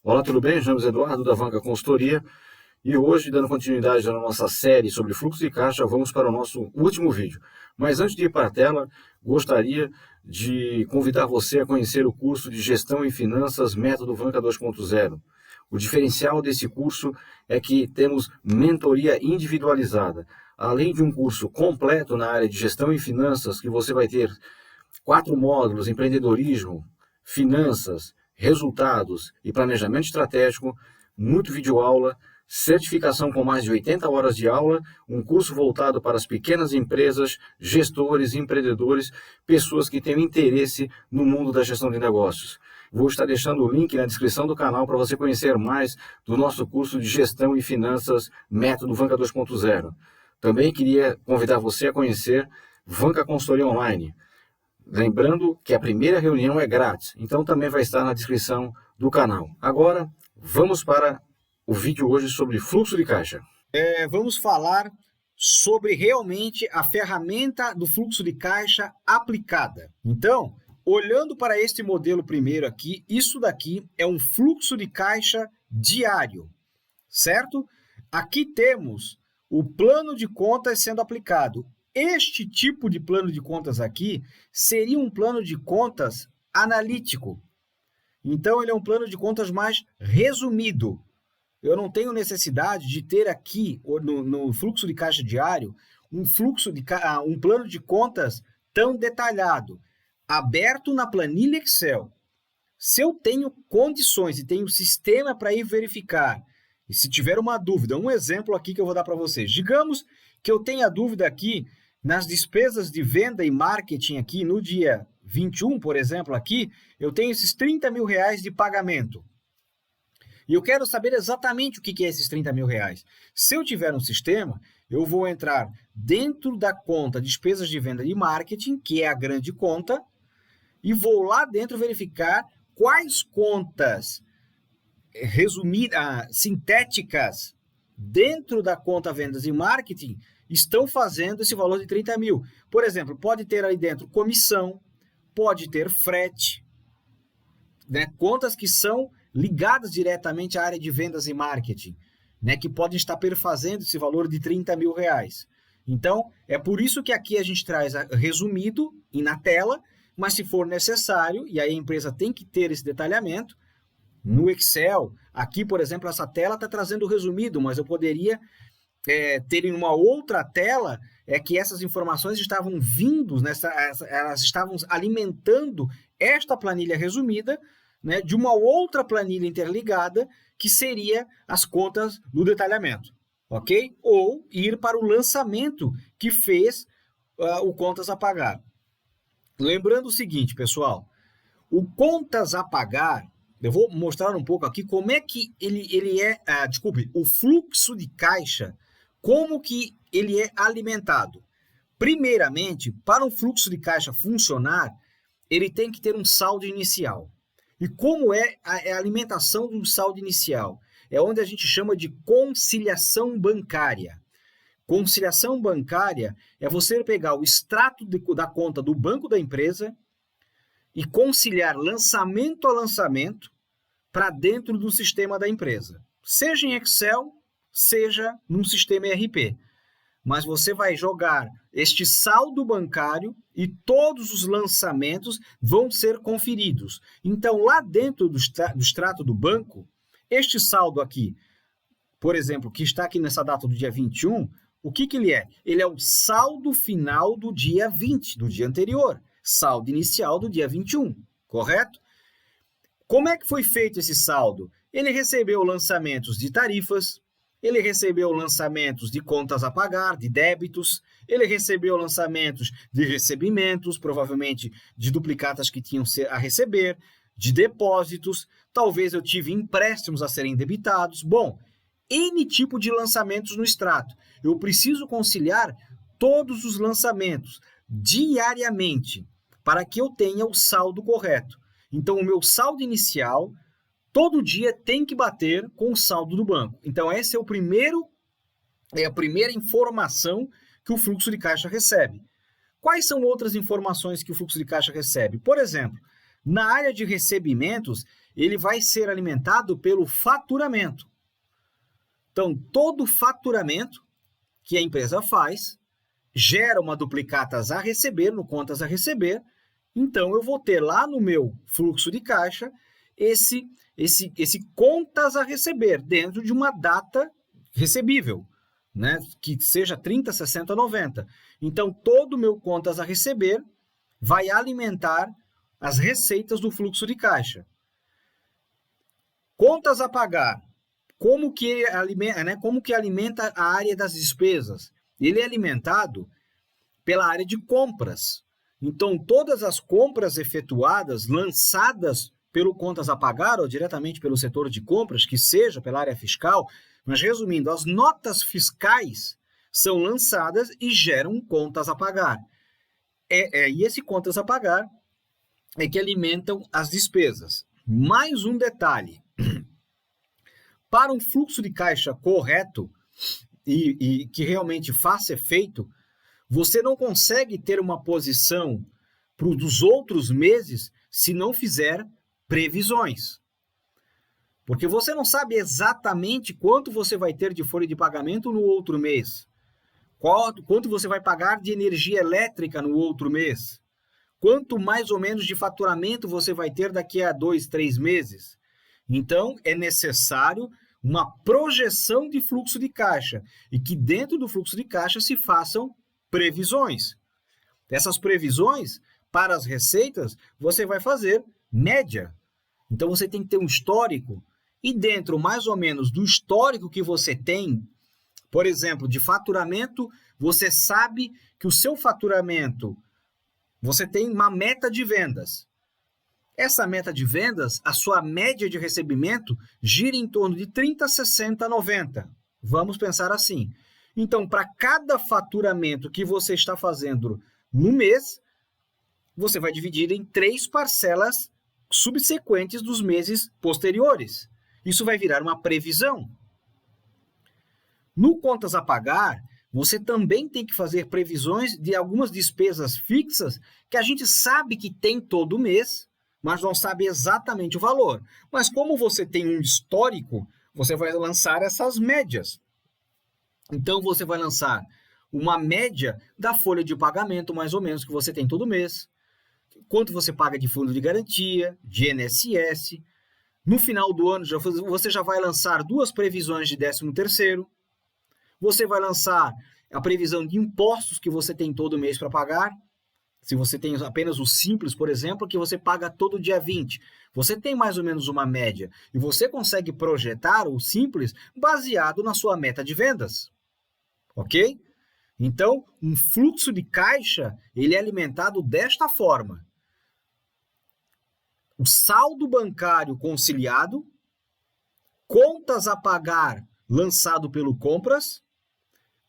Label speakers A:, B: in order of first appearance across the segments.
A: Olá, tudo bem? James Eduardo, da Vanca Consultoria. E hoje, dando continuidade à nossa série sobre fluxo de caixa, vamos para o nosso último vídeo. Mas antes de ir para a tela, gostaria de convidar você a conhecer o curso de Gestão e Finanças Método Vanca 2.0. O diferencial desse curso é que temos mentoria individualizada. Além de um curso completo na área de gestão e finanças, que você vai ter 4 módulos: empreendedorismo, finanças, resultados e planejamento estratégico, muito videoaula, certificação com mais de 80 horas de aula, um curso voltado para as pequenas empresas, gestores, empreendedores, pessoas que têm interesse no mundo da gestão de negócios. Vou estar deixando o link na descrição do canal para você conhecer mais do nosso curso de Gestão e Finanças Método Vanca 2.0. Também queria convidar você a conhecer Vanca Consultoria Online. Lembrando que a primeira reunião é grátis, então também vai estar na descrição do canal. Agora, vamos para o vídeo hoje sobre fluxo de caixa.
B: Vamos falar sobre realmente a ferramenta do fluxo de caixa aplicada. Então, olhando para este modelo primeiro aqui, isso daqui é um fluxo de caixa diário, certo? Aqui temos o plano de contas sendo aplicado. Este tipo de plano de contas aqui seria um plano de contas analítico. Então, ele é um plano de contas mais resumido. Eu não tenho necessidade de ter aqui, no fluxo de caixa diário, um plano de contas tão detalhado, aberto na planilha Excel. Se eu tenho condições e tenho sistema para ir verificar, e se tiver uma dúvida, um exemplo aqui que eu vou dar para vocês. Digamos que eu tenha dúvida aqui nas despesas de venda e marketing aqui no dia 21, por exemplo, aqui, eu tenho esses 30 mil reais de pagamento. E eu quero saber exatamente o que é esses 30 mil reais. Se eu tiver um sistema, eu vou entrar dentro da conta despesas de venda e marketing, que é a grande conta, e vou lá dentro verificar quais contas resumidas, sintéticas, dentro da conta vendas e marketing, estão fazendo esse valor de 30 mil. Por exemplo, pode ter ali dentro comissão, pode ter frete, né? Contas que são ligadas diretamente à área de vendas e marketing, né? Que podem estar perfazendo esse valor de 30 mil reais. Então, é por isso que aqui a gente traz resumido e na tela, mas se for necessário, e aí a empresa tem que ter esse detalhamento, no Excel, aqui, por exemplo, essa tela está trazendo o resumido, mas eu poderia ter em uma outra tela que essas informações estavam vindo, elas estavam alimentando esta planilha resumida, né, de uma outra planilha interligada, que seria as contas no detalhamento, ok? Ou ir para o lançamento que fez o contas a pagar. Lembrando o seguinte, pessoal, o contas a pagar, eu vou mostrar um pouco aqui como é que ele é, o fluxo de caixa, como que ele é alimentado. Primeiramente, para um fluxo de caixa funcionar, ele tem que ter um saldo inicial. E como é a alimentação do saldo inicial? É onde a gente chama de conciliação bancária. Conciliação bancária é você pegar o extrato da conta do banco da empresa e conciliar lançamento a lançamento para dentro do sistema da empresa. Seja em Excel, seja num sistema ERP. Mas você vai jogar este saldo bancário e todos os lançamentos vão ser conferidos. Então, lá dentro do extrato do banco, este saldo aqui, por exemplo, que está aqui nessa data do dia 21, o que ele é? Ele é o saldo final do dia 20, do dia anterior. Saldo inicial do dia 21, correto? Como é que foi feito esse saldo? Ele recebeu lançamentos de tarifas, ele recebeu lançamentos de contas a pagar, de débitos, ele recebeu lançamentos de recebimentos, provavelmente de duplicatas que tinham a receber, de depósitos, talvez eu tive empréstimos a serem debitados. Bom, N tipo de lançamentos no extrato. Eu preciso conciliar todos os lançamentos diariamente para que eu tenha o saldo correto. Então, o meu saldo inicial todo dia tem que bater com o saldo do banco. Então, esse é a primeira informação que o fluxo de caixa recebe. Quais são outras informações que o fluxo de caixa recebe? Por exemplo, na área de recebimentos, ele vai ser alimentado pelo faturamento. Então, todo faturamento que a empresa faz gera uma duplicatas a receber, no contas a receber. Então, eu vou ter lá no meu fluxo de caixa esse contas a receber dentro de uma data recebível, né? Que seja 30, 60, 90. Então, todo o meu contas a receber vai alimentar as receitas do fluxo de caixa. Contas a pagar. Como que alimenta a área das despesas? Ele é alimentado pela área de compras. Então, todas as compras efetuadas, lançadas pelo contas a pagar ou diretamente pelo setor de compras, que seja pela área fiscal, mas resumindo, as notas fiscais são lançadas e geram contas a pagar. E esse contas a pagar é que alimentam as despesas. Mais um detalhe. Para um fluxo de caixa correto e que realmente faça efeito, você não consegue ter uma posição para os outros meses se não fizer previsões. Porque você não sabe exatamente quanto você vai ter de folha de pagamento no outro mês. Quanto você vai pagar de energia elétrica no outro mês. Quanto mais ou menos de faturamento você vai ter daqui a 2, 3 meses. Então, é necessário uma projeção de fluxo de caixa e que dentro do fluxo de caixa se façam previsões. Essas previsões, para as receitas, você vai fazer média. Então, você tem que ter um histórico e dentro, mais ou menos, do histórico que você tem, por exemplo, de faturamento, você sabe que o seu faturamento, você tem uma meta de vendas. Essa meta de vendas, a sua média de recebimento gira em torno de 30, 60, 90. Vamos pensar assim. Então, para cada faturamento que você está fazendo no mês, você vai dividir em 3 parcelas subsequentes dos meses posteriores. Isso vai virar uma previsão. No contas a pagar, você também tem que fazer previsões de algumas despesas fixas que a gente sabe que tem todo mês, mas não sabe exatamente o valor. Mas como você tem um histórico, você vai lançar essas médias. Então, você vai lançar uma média da folha de pagamento, mais ou menos, que você tem todo mês. Quanto você paga de fundo de garantia, de INSS. No final do ano, você já vai lançar 2 previsões de 13º. Você vai lançar a previsão de impostos que você tem todo mês para pagar. Se você tem apenas o Simples, por exemplo, que você paga todo dia 20, você tem mais ou menos uma média e você consegue projetar o Simples baseado na sua meta de vendas. Ok? Então, um fluxo de caixa, ele é alimentado desta forma. O saldo bancário conciliado, contas a pagar lançado pelo compras,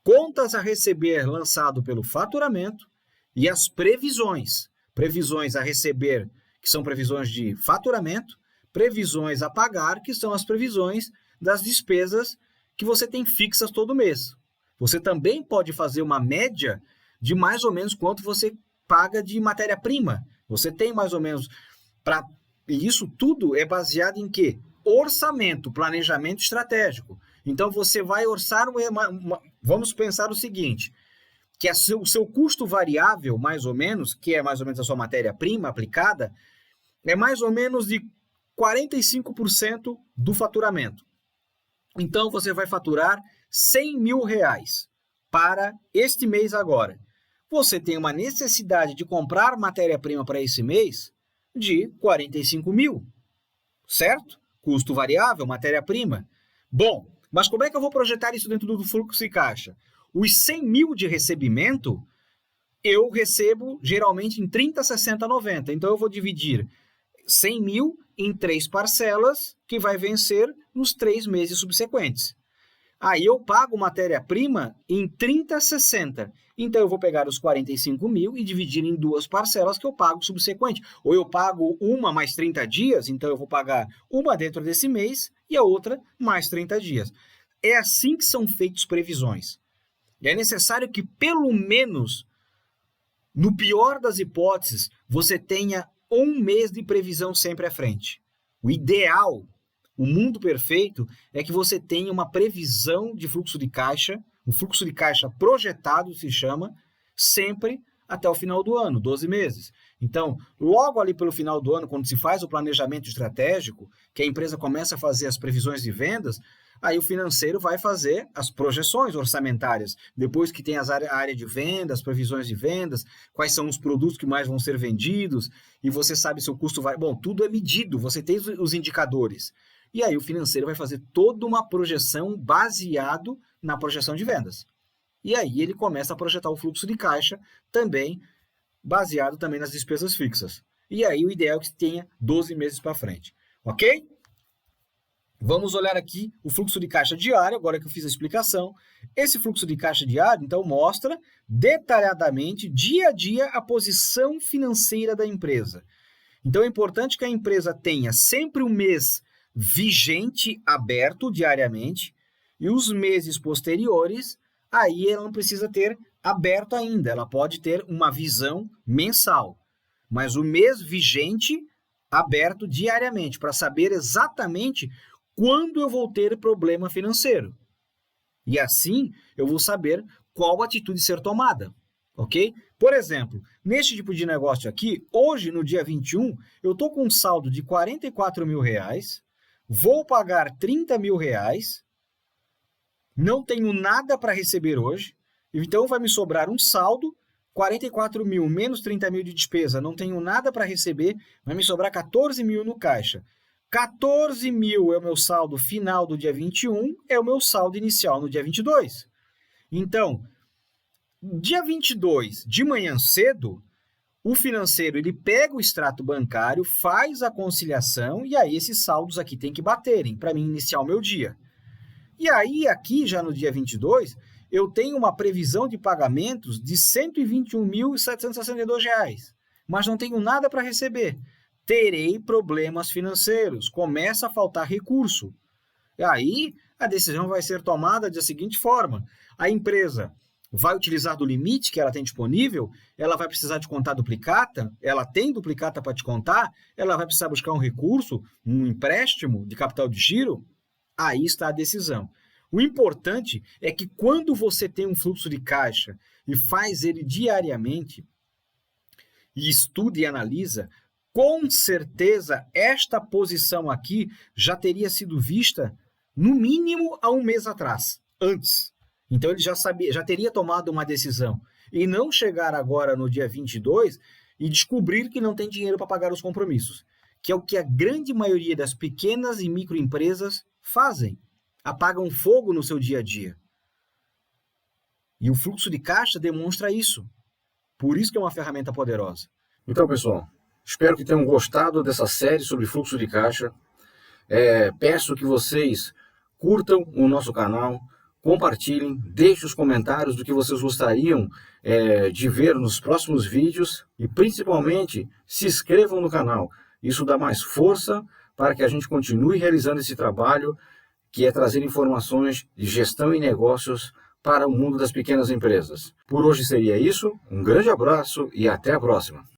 B: contas a receber lançado pelo faturamento, e as previsões. Previsões a receber, que são previsões de faturamento, previsões a pagar, que são as previsões das despesas que você tem fixas todo mês. Você também pode fazer uma média de mais ou menos quanto você paga de matéria-prima. Você tem mais ou menos... E isso tudo é baseado em quê? Orçamento, planejamento estratégico. Então, você vai orçar... Vamos pensar o seguinte... que o seu custo variável, mais ou menos, que é mais ou menos a sua matéria-prima aplicada, é mais ou menos de 45% do faturamento. Então, você vai faturar R$100.000 para este mês agora. Você tem uma necessidade de comprar matéria-prima para esse mês de 45 mil, certo? Custo variável, matéria-prima. Bom, mas como é que eu vou projetar isso dentro do fluxo de caixa? Os 100 mil de recebimento, eu recebo geralmente em 30, 60, 90. Então, eu vou dividir 100 mil em 3 parcelas, que vai vencer nos 3 meses subsequentes. Aí, eu pago matéria-prima em 30, 60. Então, eu vou pegar os 45 mil e dividir em 2 parcelas que eu pago subsequente. Ou eu pago uma mais 30 dias, então eu vou pagar uma dentro desse mês e a outra mais 30 dias. É assim que são feitas previsões. E é necessário que, pelo menos, no pior das hipóteses, você tenha 1 mês de previsão sempre à frente. O ideal, o mundo perfeito, é que você tenha uma previsão de fluxo de caixa, um fluxo de caixa projetado, se chama, sempre até o final do ano, 12 meses. Então, logo ali pelo final do ano, quando se faz o planejamento estratégico, que a empresa começa a fazer as previsões de vendas, aí o financeiro vai fazer as projeções orçamentárias. Depois que tem a área de vendas, previsões de vendas, quais são os produtos que mais vão ser vendidos, e você sabe se o custo vai... Bom, tudo é medido, você tem os indicadores. E aí o financeiro vai fazer toda uma projeção baseado na projeção de vendas. E aí ele começa a projetar o fluxo de caixa também, baseado também nas despesas fixas. E aí o ideal é que tenha 12 meses para frente. Ok? Vamos olhar aqui o fluxo de caixa diário, agora que eu fiz a explicação. Esse fluxo de caixa diário, então, mostra detalhadamente, dia a dia, a posição financeira da empresa. Então, é importante que a empresa tenha sempre um mês vigente, aberto diariamente, e os meses posteriores, aí ela não precisa ter aberto ainda, ela pode ter uma visão mensal. Mas o mês vigente, aberto diariamente, para saber exatamente quando eu vou ter problema financeiro. E assim, eu vou saber qual atitude ser tomada, ok? Por exemplo, neste tipo de negócio aqui, hoje, no dia 21, eu estou com um saldo de R$44 mil, vou pagar R$30 mil, não tenho nada para receber hoje, então vai me sobrar um saldo, 44 mil menos 30 mil de despesa, não tenho nada para receber, vai me sobrar 14 mil no caixa. 14 mil é o meu saldo final do dia 21, é o meu saldo inicial no dia 22. Então, dia 22, de manhã cedo, o financeiro ele pega o extrato bancário, faz a conciliação e aí esses saldos aqui tem que baterem para mim iniciar o meu dia. E aí, aqui, já no dia 22, eu tenho uma previsão de pagamentos de R$ 121.762, mas não tenho nada para receber. Terei problemas financeiros, começa a faltar recurso. E aí, a decisão vai ser tomada da seguinte forma: a empresa vai utilizar do limite que ela tem disponível, ela vai precisar de contar duplicata, ela tem duplicata para te contar, ela vai precisar buscar um recurso, um empréstimo de capital de giro. Aí está a decisão. O importante é que quando você tem um fluxo de caixa e faz ele diariamente, e estuda e analisa, com certeza esta posição aqui já teria sido vista no mínimo há um mês atrás, antes. Então ele já sabia, já teria tomado uma decisão. E não chegar agora no dia 22 e descobrir que não tem dinheiro para pagar os compromissos, que é o que a grande maioria das pequenas e microempresas fazem, apagam fogo no seu dia a dia. E o fluxo de caixa demonstra isso. Por isso que é uma ferramenta poderosa.
A: Então, pessoal, espero que tenham gostado dessa série sobre fluxo de caixa. Peço que vocês curtam o nosso canal, compartilhem, deixem os comentários do que vocês gostariam de ver nos próximos vídeos e, principalmente, se inscrevam no canal. Isso dá mais força para que a gente continue realizando esse trabalho, que é trazer informações de gestão e negócios para o mundo das pequenas empresas. Por hoje seria isso, um grande abraço e até a próxima!